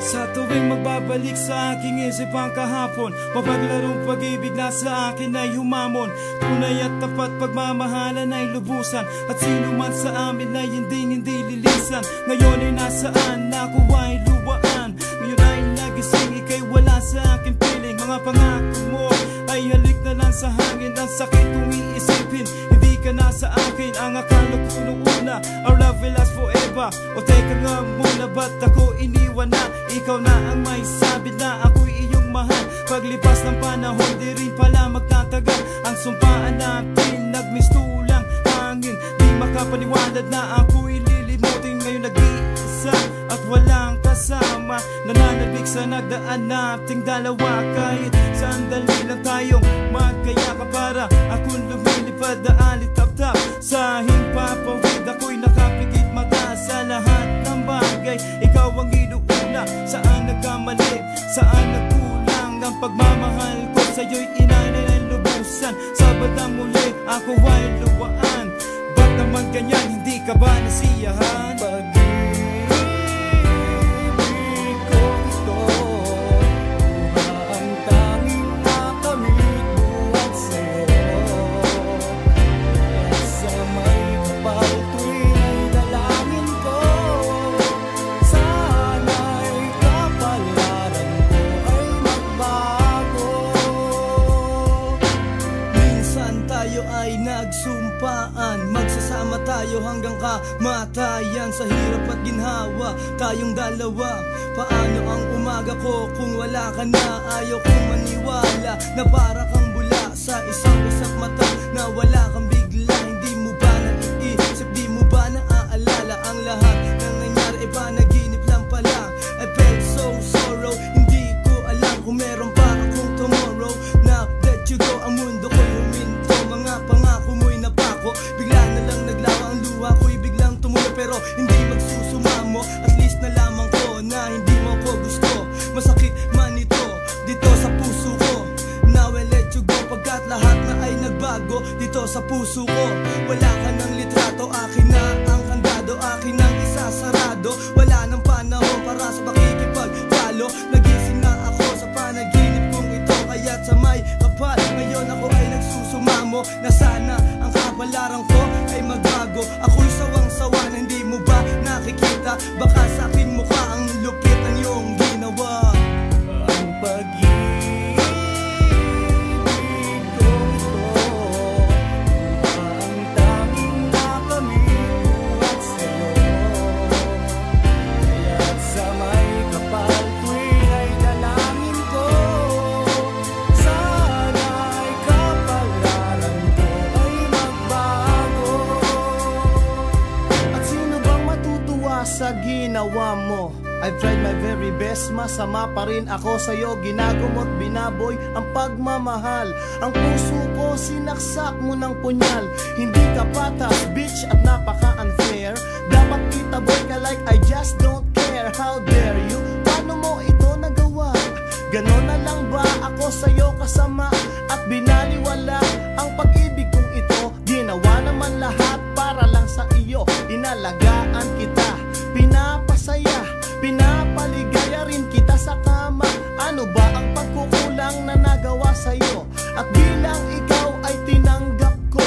Sa tuwing magbabalik sa aking isip ang kahapon, mapaglarong pag-ibig na sa akin ay humamon. Tunay at tapat pagmamahalan ay lubusan, at sino man sa amin ay hindi lilisan. Ngayon ay nasaan, ako ay luwaan. Ngayon ay nagising, ika'y wala sa aking piling. Mga pangako mo ay halik na lang sa hangin. Ang sakit kung iisipin, hindi ka na sa akin. Ang akala ko nung una, our love will last forever. O teka nga muna, ba't ako iniwan na? Ikaw na ang may sabi na ako'y iyong mahal. Paglipas ng panahon, di rin pala magtatagal. Ang sumpaan natin, nagmistulang hangin. Di makapaniwalad na ako'y lilimutin. Ngayon nag-iisa at walang kasama, nananabik sa nagdaan nating dalawa. Kahit sandali lang tayong magkayakap, para akong lumilipad na alitap-tap sa himpapawid. Ako'y nakapikit mata sa lahat ng bagay. Ikaw ang inuuna, saan nagkamali, saan nagkulang. Ang pagmamahal ko sa'yo'y inanay ng lubusan. Sa bandang muli, ako ay luwaan. Ba't naman ganyan, hindi ka ba nasiyahan? Ay nagsumpaan, magsasama tayo hanggang kamatayan. Sa hirap at ginhawa, tayong dalawa. Paano ang umaga ko kung wala ka na? Ayaw kong maniwala na para kang bula sa isang isang mata, na wala kang bigla. Hindi mo ba naiisip, di mo ba naaalala? Ang lahat ng nangyari ay panaginip lang pala. I felt so sorrow, hindi ko alam kung meron pa akong tomorrow. Now that you go, ang mundo ko'y huminto. Mga pangako mo'y napako, bigla na lang naglawa. Ang luha ko'y biglang tumulo, pero hindi magsusumamo. At least nalaman ko na hindi mo ko gusto. Masakit man ito dito sa puso ko. Now I let you go, pagkat lahat na ay nagbago dito sa puso ko. Wala ka ng litrato, akin na ang kandado, akin ang isasarado. Wala nang panahon para sa pakikipagtalo. Nagising na ako sa panaginip kong ito, kaya't sa may kapal ngayon ako ay nagsusumamo. Na sana ang kapalaran ko ay magbago. Ako'y sawang-sawa na hindi mo ba nakikita? Baka sa aking mukha ang lupit ang iyong ginawa. Ang pag-ibig ko ito, ang tanging nakamit at sa'yo. Kaya't sa may kapal tuwing ay dalangin ko, sana'y kapalaran ko ay magbago. At sino bang matutuwa sa ginawa mo? I've tried my very best, masama pa rin ako sa'yo. Ginagumot, binaboy ang pagmamahal. Ang puso ko sinaksak mo ng punyal. Hindi ka patas, bitch, at napaka-unfair. Dapat kita boy ka like I just don't care. How dare you? Paano mo ito nagawa? Ganon na lang ba ako sa'yo kasama? At binaliwala ang pag-ibig kong ito. Ginawa naman lahat para lang sa iyo. Inalagaan kita, pinapasaya, pinapaligaya rin kita sa kama. Ano ba ang pagkukulang na nagawa sa'yo? At bilang ikaw ay tinanggap ko,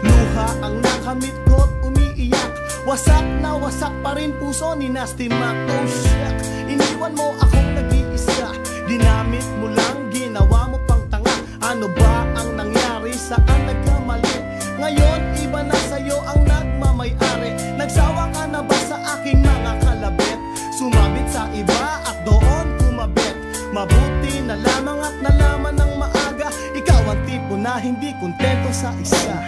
luha ang nakamit ko't umiiyak. Wasak na wasak pa rin puso ni Nasty Mac. Oh shit, iniwan mo akong nag-iisa. Dinamit mo lang, ginawa mo pang tanga. Ano ba ang nangyari, saan nagkamali? Ngayon iba na sa'yo ang nagmamay-ari. Nagsawa ka na ba sa aking mga kalabit? Sumabit sa iba at doon kumabit. Mabuti na lamang at nalaman ng maaga, ikaw ang tipo na hindi kontento sa isa.